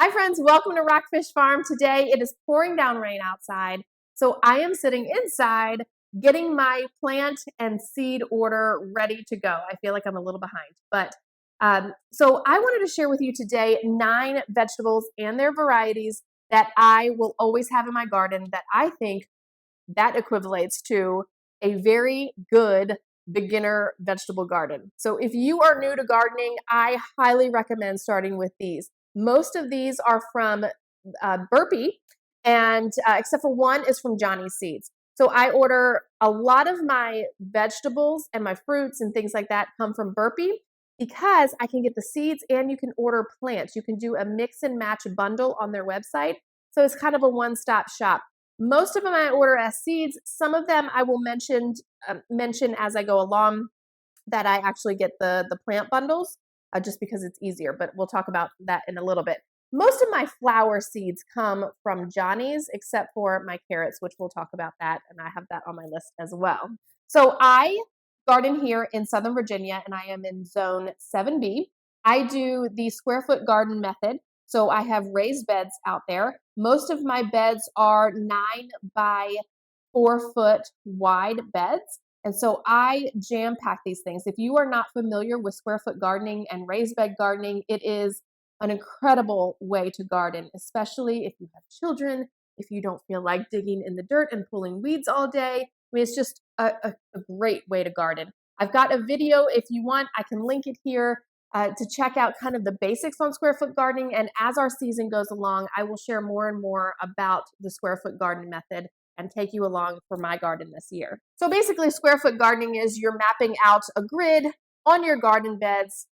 Hi friends, welcome to Rockfish Farm. Today it is pouring down rain outside, so I am sitting inside getting my plant and seed order ready to go. I feel like I'm a little behind, but so I wanted to share with you today 9 vegetables and their varieties that I will always have in my garden that I think that equivalates to a very good beginner vegetable garden. So if you are new to gardening, I highly recommend starting with these. Most of these are from Burpee, and except for one is from Johnny's Seeds. So I order a lot of my vegetables and my fruits and things like that come from Burpee because I can get the seeds and you can order plants. You can do a mix and match bundle on their website. So it's kind of a one-stop shop. Most of them I order as seeds. Some of them I will mention as I go along that I actually get the plant bundles just because it's easier, but we'll talk about that in a little bit. Most of my flower seeds come from Johnny's, except for my carrots, which we'll talk about that, and I have that on my list as well. So I garden here in Southern Virginia, and I am in Zone 7B. I do the square foot garden method. So I have raised beds out there. Most of my beds are 9 by 4 foot wide beds. And so I jam pack these things. If you are not familiar with square foot gardening and raised bed gardening, it is an incredible way to garden, especially if you have children, if you don't feel like digging in the dirt and pulling weeds all day. I mean, it's just a great way to garden. I've got a video, if you want, I can link it here. To check out kind of the basics on square foot gardening. And as our season goes along, I will share more and more about the square foot garden method and take you along for my garden this year. So basically, square foot gardening is you're mapping out a grid on your garden beds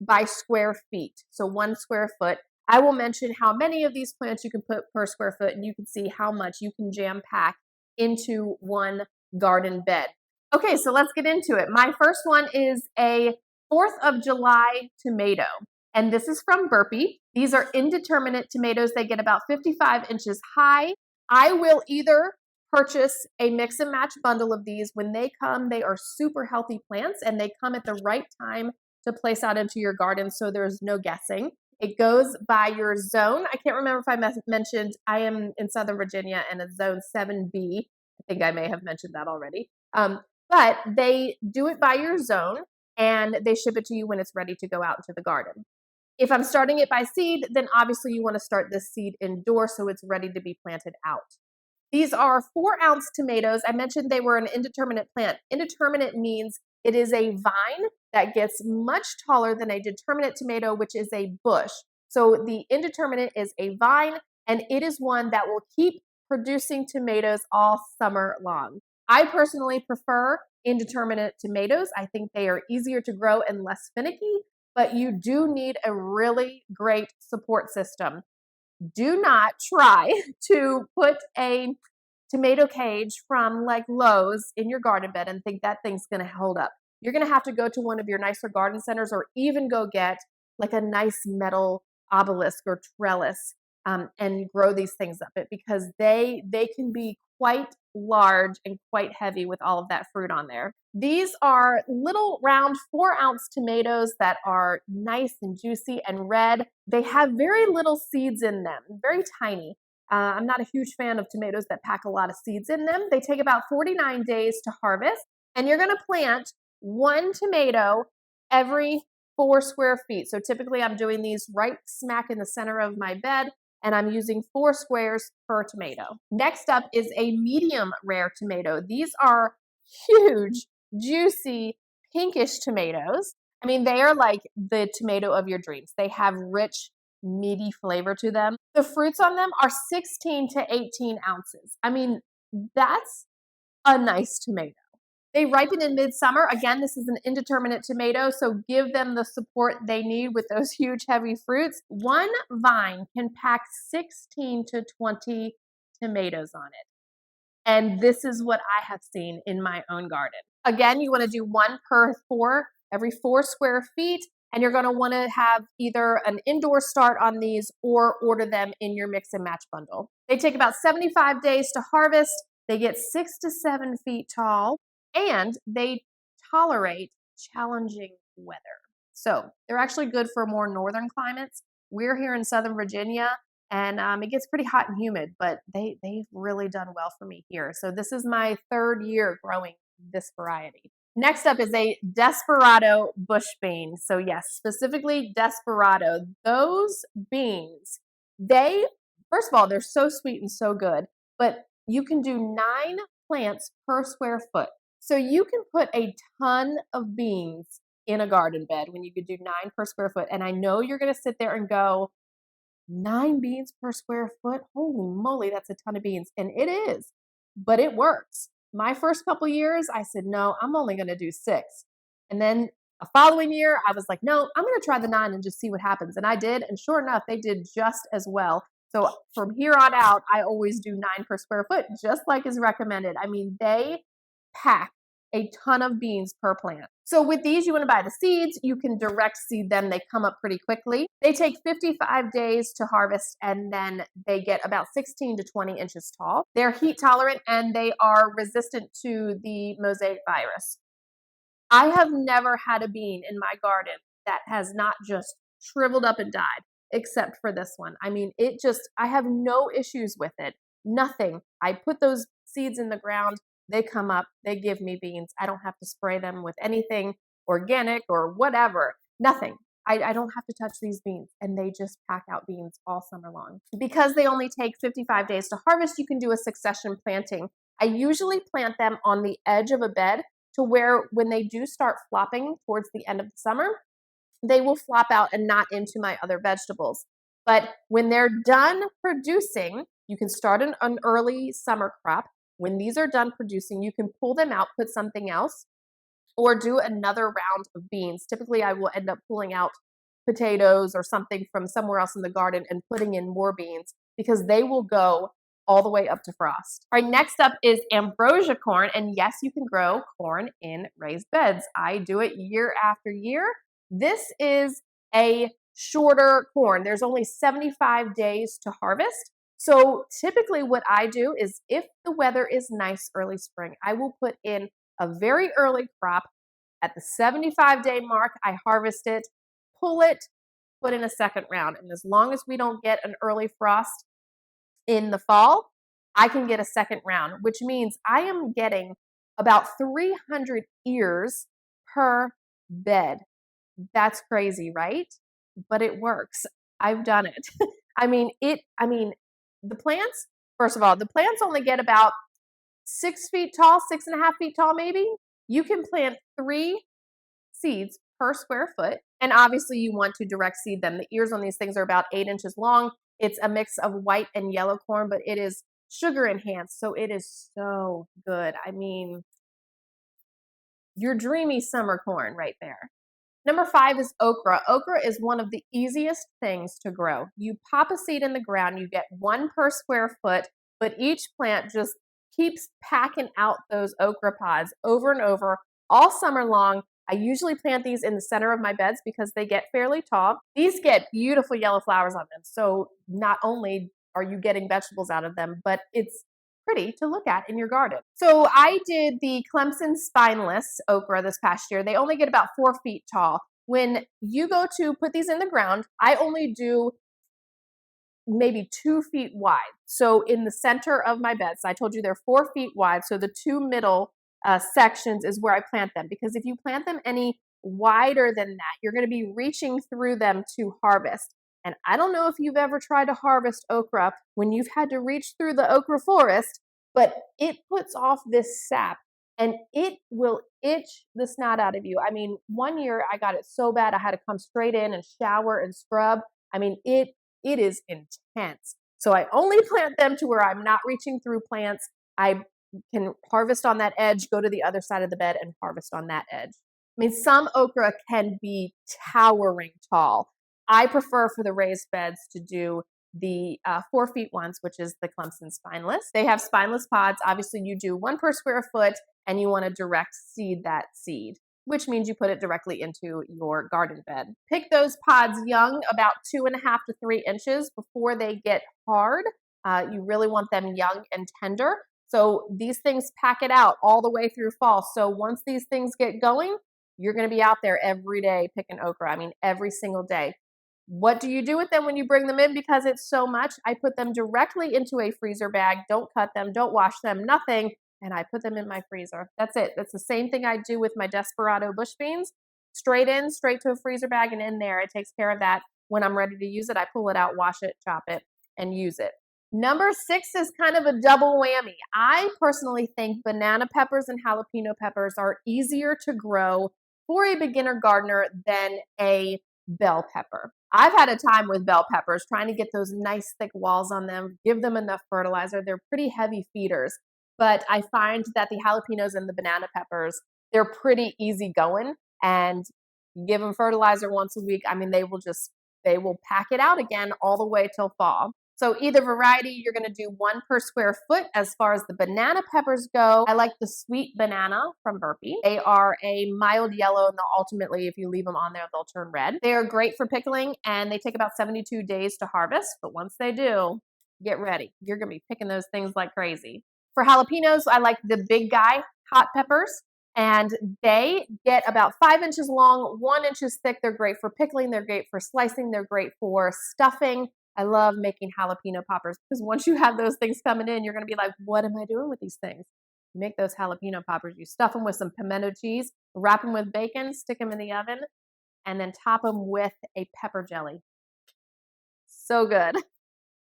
by square feet. So 1 square foot. I will mention how many of these plants you can put per square foot, and you can see how much you can jam pack into one garden bed. Okay, so let's get into it. My first one is a 4th of July tomato, and this is from Burpee. These are indeterminate tomatoes. They get about 55 inches high. I will either purchase a mix and match bundle of these. When they come, they are super healthy plants, and they come at the right time to place out into your garden, so there's no guessing. It goes by your zone. I can't remember if I mentioned I am in Southern Virginia and it's Zone 7B. I think I may have mentioned that already. But they do it by your zone, and they ship it to you when it's ready to go out into the garden. If I'm starting it by seed, then obviously you want to start this seed indoors so it's ready to be planted out. These are 4-ounce tomatoes. I mentioned they were an indeterminate plant. Indeterminate means it is a vine that gets much taller than a determinate tomato, which is a bush. So the indeterminate is a vine, and it is one that will keep producing tomatoes all summer long. I personally prefer indeterminate tomatoes. I think they are easier to grow and less finicky, but you do need a really great support system. Do not try to put a tomato cage from like Lowe's in your garden bed and think that thing's going to hold up. You're going to have to go to one of your nicer garden centers or even go get like a nice metal obelisk or trellis and grow these things up because they can be quite large and quite heavy with all of that fruit on there. These are little round 4-ounce tomatoes that are nice and juicy and red. They have very little seeds in them, very tiny. I'm not a huge fan of tomatoes that pack a lot of seeds in them. They take about 49 days to harvest, and you're going to plant 1 tomato every 4 square feet. So typically I'm doing these right smack in the center of my bed, and I'm using 4 squares per tomato. Next up is a medium rare tomato. These are huge, juicy, pinkish tomatoes. I mean, they are like the tomato of your dreams. They have rich, meaty flavor to them. The fruits on them are 16 to 18 ounces. I mean, that's a nice tomato. They ripen in midsummer. Again, this is an indeterminate tomato, so give them the support they need with those huge, heavy fruits. 1 vine can pack 16 to 20 tomatoes on it. And this is what I have seen in my own garden. Again, you want to do 1 per 4, every 4 square feet, and you're going to want to have either an indoor start on these or order them in your mix and match bundle. They take about 75 days to harvest. They get 6 to 7 feet tall, and they tolerate challenging weather. So they're actually good for more northern climates. We're here in Southern Virginia, and it gets pretty hot and humid, but they've really done well for me here. So this is my 3rd year growing this variety. Next up is a Desperado bush bean. So yes, specifically Desperado. Those beans, first of all, they're so sweet and so good, but you can do 9 plants per square foot. So you can put a ton of beans in a garden bed when you could do 9 per square foot. And I know you're going to sit there and go, 9 beans per square foot? Holy moly, that's a ton of beans. And it is, but it works. My first couple years, I said, no, I'm only going to do 6. And then a following year, I was like, no, I'm going to try the 9 and just see what happens. And I did. And sure enough, they did just as well. So from here on out, I always do 9 per square foot, just like is recommended. I mean, they pack a ton of beans per plant. So with these, you want to buy the seeds. You can direct seed them. They come up pretty quickly. They take 55 days to harvest, and then they get about 16 to 20 inches tall. They're heat tolerant, and they are resistant to the mosaic virus. I have never had a bean in my garden that has not just shriveled up and died, except for this one. I mean, I have no issues with it. Nothing. I put those seeds in the ground. They come up, they give me beans. I don't have to spray them with anything organic or whatever, nothing. I don't have to touch these beans, and they just pack out beans all summer long. Because they only take 55 days to harvest, you can do a succession planting. I usually plant them on the edge of a bed to where when they do start flopping towards the end of the summer, they will flop out and not into my other vegetables. But when they're done producing, you can start an early summer crop. When these are done producing, you can pull them out, put something else, or do another round of beans. Typically, I will end up pulling out potatoes or something from somewhere else in the garden and putting in more beans because they will go all the way up to frost. All right, next up is Ambrosia corn. And yes, you can grow corn in raised beds. I do it year after year. This is a shorter corn. There's only 75 days to harvest. So typically what I do is if the weather is nice early spring, I will put in a very early crop. At the 75-day mark, I harvest it, pull it, put in a second round. And as long as we don't get an early frost in the fall, I can get a second round, which means I am getting about 300 ears per bed. That's crazy, right? But it works. I've done it. The plants, first of all, the plants only get about 6 feet tall, 6.5 feet tall, maybe. You can plant 3 seeds per square foot. And obviously you want to direct seed them. The ears on these things are about 8 inches long. It's a mix of white and yellow corn, but it is sugar enhanced. So it is so good. I mean, your dreamy summer corn right there. Number 5 is okra. Okra is one of the easiest things to grow. You pop a seed in the ground, you get 1 per square foot, but each plant just keeps packing out those okra pods over and over all summer long. I usually plant these in the center of my beds because they get fairly tall. These get beautiful yellow flowers on them. So not only are you getting vegetables out of them, but it's pretty to look at in your garden. So I did the Clemson Spineless okra this past year. They only get about 4 feet tall. When you go to put these in the ground, I only do maybe 2 feet wide. So in the center of my beds, I told you they're 4 feet wide. So the 2 middle sections is where I plant them, because if you plant them any wider than that, you're going to be reaching through them to harvest. And I don't know if you've ever tried to harvest okra when you've had to reach through the okra forest, but it puts off this sap and it will itch the snot out of you. I mean, one year I got it so bad I had to come straight in and shower and scrub. I mean, it is intense. So I only plant them to where I'm not reaching through plants. I can harvest on that edge, go to the other side of the bed and harvest on that edge. I mean, some okra can be towering tall. I prefer for the raised beds to do the 4 feet ones, which is the Clemson Spineless. They have spineless pods. Obviously, you do 1 per square foot, and you want to direct seed that seed, which means you put it directly into your garden bed. Pick those pods young, about 2.5 to 3 inches before they get hard. You really want them young and tender. So these things pack it out all the way through fall. So once these things get going, you're going to be out there every day picking okra. I mean, every single day. What do you do with them when you bring them in? Because it's so much, I put them directly into a freezer bag. Don't cut them, don't wash them, nothing. And I put them in my freezer. That's it. That's the same thing I do with my Desperado bush beans. Straight in, straight to a freezer bag and in there. It takes care of that. When I'm ready to use it, I pull it out, wash it, chop it, and use it. Number 6 is kind of a double whammy. I personally think banana peppers and jalapeno peppers are easier to grow for a beginner gardener than a bell pepper. I've had a time with bell peppers trying to get those nice thick walls on them, give them enough fertilizer. They're pretty heavy feeders, but I find that the jalapenos and the banana peppers, they're pretty easy going, and give them fertilizer once a week. I mean, they will pack it out again all the way till fall. So either variety, you're gonna do 1 per square foot. As far as the banana peppers go, I like the sweet banana from Burpee. They are a mild yellow, and ultimately, if you leave them on there, they'll turn red. They are great for pickling, and they take about 72 days to harvest, but once they do, get ready. You're gonna be picking those things like crazy. For jalapenos, I like the Big Guy hot peppers, and they get about 5 inches long, 1 inch thick. They're great for pickling, they're great for slicing, they're great for stuffing. I love making jalapeno poppers because once you have those things coming in, you're going to be like, what am I doing with these things? You make those jalapeno poppers. You stuff them with some pimento cheese, wrap them with bacon, stick them in the oven, and then top them with a pepper jelly. So good.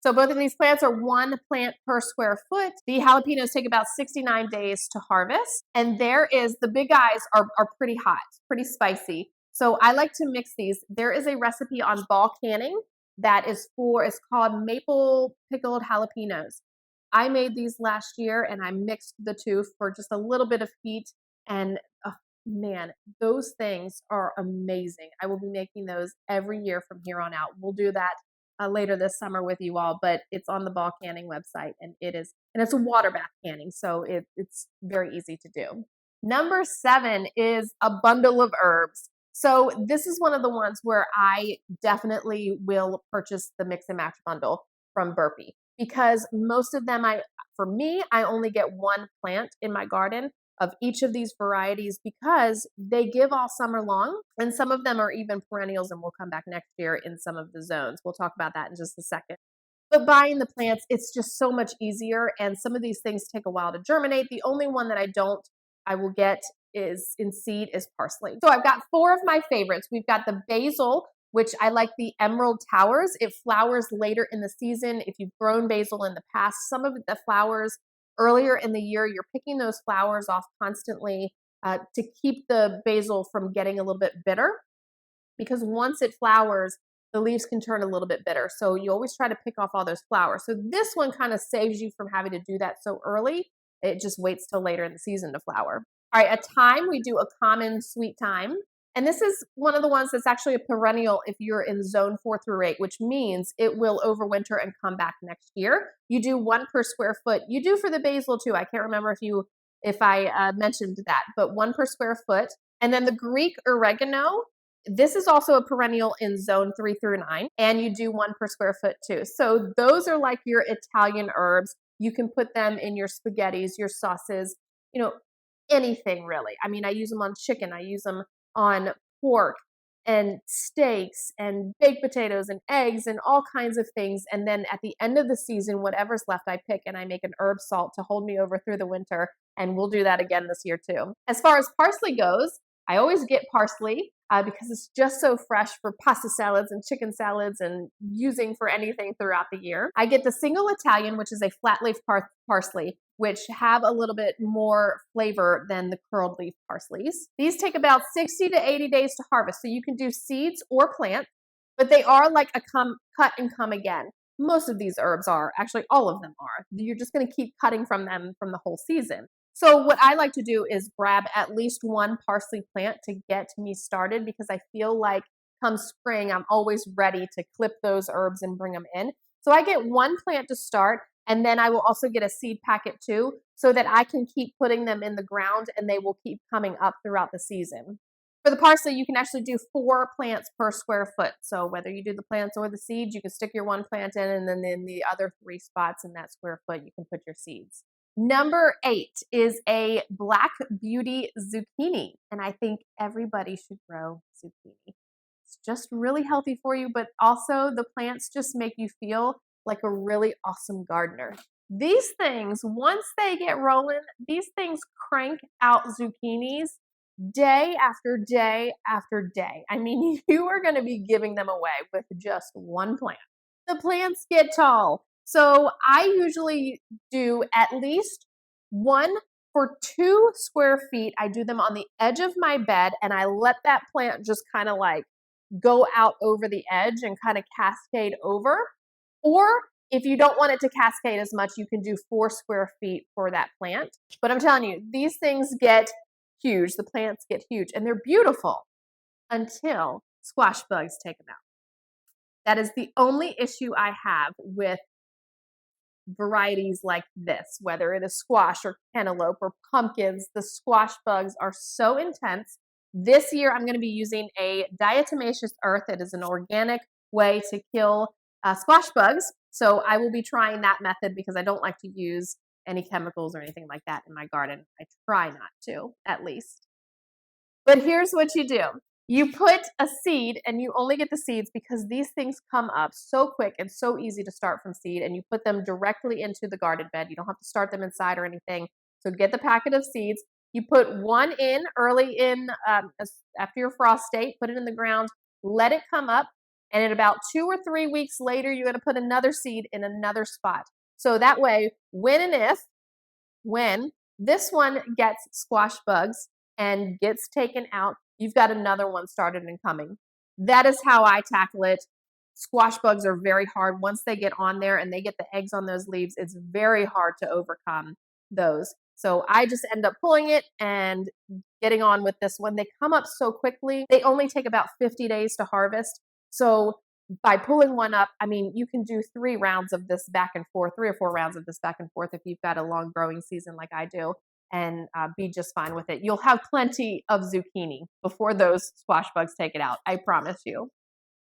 So both of these plants are 1 plant per square foot. The jalapenos take about 69 days to harvest. And the Big Guys are pretty hot, pretty spicy. So I like to mix these. There is a recipe on ball canning that is it's called maple pickled jalapenos. I made these last year and I mixed the two for just a little bit of heat, and oh, man, those things are amazing. I will be making those every year from here on out. We'll do that later this summer with you all, but it's on the ball canning website, and it's a water bath canning, so it's very easy to do. Number 7 is a bundle of herbs. So this is one of the ones where I definitely will purchase the mix and match bundle from Burpee, because most of them, I only get 1 plant in my garden of each of these varieties because they give all summer long, and some of them are even perennials and will come back next year in some of the zones. We'll talk about that in just a second. But buying the plants, it's just so much easier, and some of these things take a while to germinate. The only one that I will get is in seed is parsley. So I've got 4 of my favorites. We've got the basil, which I like the Emerald Towers. It flowers later in the season. If you've grown basil in the past, some of the flowers earlier in the year, you're picking those flowers off constantly to keep the basil from getting a little bit bitter, because once it flowers, the leaves can turn a little bit bitter. So you always try to pick off all those flowers. So this one kind of saves you from having to do that so early. It just waits till later in the season to flower. All right, a thyme, we do a common sweet thyme. And this is one of the ones that's actually a perennial if you're in zone 4 through 8, which means it will overwinter and come back next year. You do 1 per square foot. You do for the basil too. I can't remember if I mentioned that, but 1 per square foot. And then the Greek oregano, this is also a perennial in zone 3 through 9, and you do 1 per square foot too. So those are like your Italian herbs. You can put them in your spaghettis, your sauces, anything really. I mean, I use them on chicken. I use them on pork and steaks and baked potatoes and eggs and all kinds of things. And then at the end of the season, whatever's left, I pick and I make an herb salt to hold me over through the winter. And we'll do that again this year too. As far as parsley goes, I always get parsley because it's just so fresh for pasta salads and chicken salads and using for anything throughout the year. I get the single Italian, which is a flat leaf parsley, which have a little bit more flavor than the curled leaf parsleys. These take about 60 to 80 days to harvest, so you can do seeds or plant, but they are like a cut and come again. Most of these herbs are, actually all of them are. You're just gonna keep cutting from them from the whole season. So what I like to do is grab at least 1 parsley plant to get me started, because I feel like come spring, I'm always ready to clip those herbs and bring them in. So I get 1 plant to start, and then I will also get a seed packet too, so that I can keep putting them in the ground and they will keep coming up throughout the season. For the parsley, you can actually do 4 plants per square foot. So whether you do the plants or the seeds, you can stick your 1 plant in, and then in the other 3 spots in that square foot, you can put your seeds. Number 8 is a Black Beauty zucchini, and I think everybody should grow zucchini. It's just really healthy for you, but also the plants just make you feel like a really awesome gardener. These things, once they get rolling, these things crank out zucchinis day after day after day. I mean, you are going to be giving them away with just one plant. The plants get tall. So I usually do at least one for 2 square feet. I do them on the edge of my bed and I let that plant just kind of like go out over the edge and kind of cascade over. Or if you don't want it to cascade as much, you can do 4 square feet for that plant. But I'm telling you, these things get huge. The plants get huge and they're beautiful until squash bugs take them out. That is the only issue I have with varieties like this, whether it is squash or cantaloupe or pumpkins. The squash bugs are so intense. This year, I'm going to be using a diatomaceous earth. It is an organic way to kill squash bugs. So I will be trying that method because I don't like to use any chemicals or anything like that in my garden. I try not to, at least. But here's what you do. You put a seed, and you only get the seeds because these things come up so quick and so easy to start from seed, and you put them directly into the garden bed. You don't have to start them inside or anything. So get the packet of seeds. You put one in early in, after your frost date, put it in the ground, let it come up, and in about 2 or 3 weeks later, you're going to put another seed in another spot. So that way, when this one gets squash bugs and gets taken out, you've got another one started and coming. That is how I tackle it. Squash bugs are very hard. Once they get on there and they get the eggs on those leaves, it's very hard to overcome those. So I just end up pulling it and getting on with this one. They come up so quickly. They only take about 50 days to harvest. So by pulling one up, I mean, you can do 3 rounds of this back and forth, 3 or 4 rounds of this back and forth if you've got a long growing season like I do, and be just fine with it. You'll have plenty of zucchini before those squash bugs take it out, I promise you.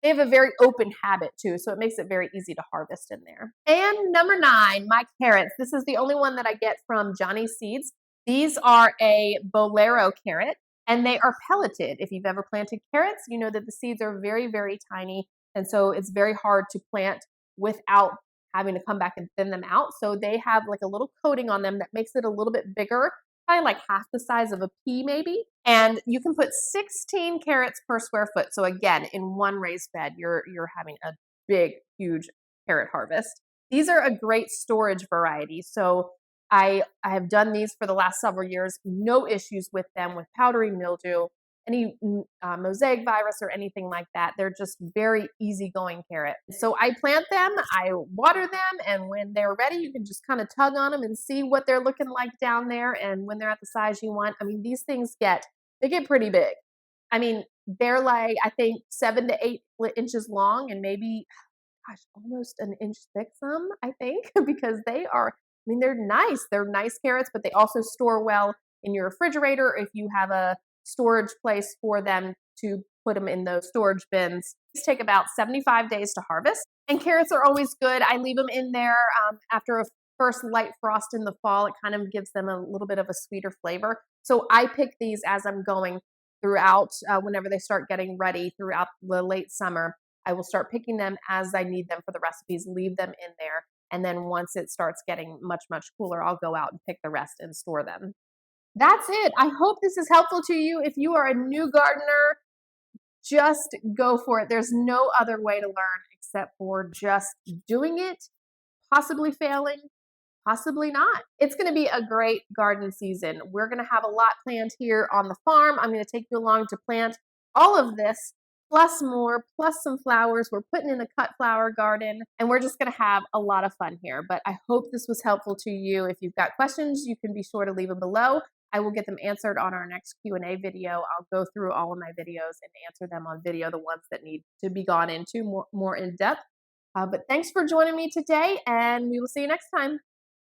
They have a very open habit too, so it makes it very easy to harvest in there. And number 9, my carrots. This is the only one that I get from Johnny's Seeds. These are a Bolero carrot, and they are pelleted. If you've ever planted carrots, you know that the seeds are very, very tiny, and so it's very hard to plant without having to come back and thin them out. So they have like a little coating on them that makes it a little bit bigger, probably like half the size of a pea maybe. And you can put 16 carrots per square foot. So again, in one raised bed, you're having a big, huge carrot harvest. These are a great storage variety. So I have done these for the last several years. No issues with them with powdery mildew, any mosaic virus or anything like that. They're just very easygoing carrot. So I plant them, I water them, and when they're ready, you can just kind of tug on them and see what they're looking like down there. And when they're at the size you want, I mean, these things get pretty big. I mean, they're like, I think 7 to 8 inches long and maybe, gosh, almost an inch thick some, I think, because they are, I mean, they're nice. They're nice carrots, but they also store well in your refrigerator if you have a storage place for them to put them in those storage bins. These take about 75 days to harvest, and carrots are always good. I leave them in there after a first light frost in the fall. It kind of gives them a little bit of a sweeter flavor. So I pick these as I'm going throughout whenever they start getting ready throughout the late summer. I will start picking them as I need them for the recipes, leave them in there. And then once it starts getting much, much cooler, I'll go out and pick the rest and store them. That's it. I hope this is helpful to you. If you are a new gardener, just go for it. There's no other way to learn except for just doing it, possibly failing, possibly not. It's going to be a great garden season. We're going to have a lot planned here on the farm. I'm going to take you along to plant all of this, plus more, plus some flowers. We're putting in a cut flower garden, and we're just going to have a lot of fun here. But I hope this was helpful to you. If you've got questions, you can be sure to leave them below. I will get them answered on our next Q&A video. I'll go through all of my videos and answer them on video, the ones that need to be gone into more in depth. But thanks for joining me today, and we will see you next time.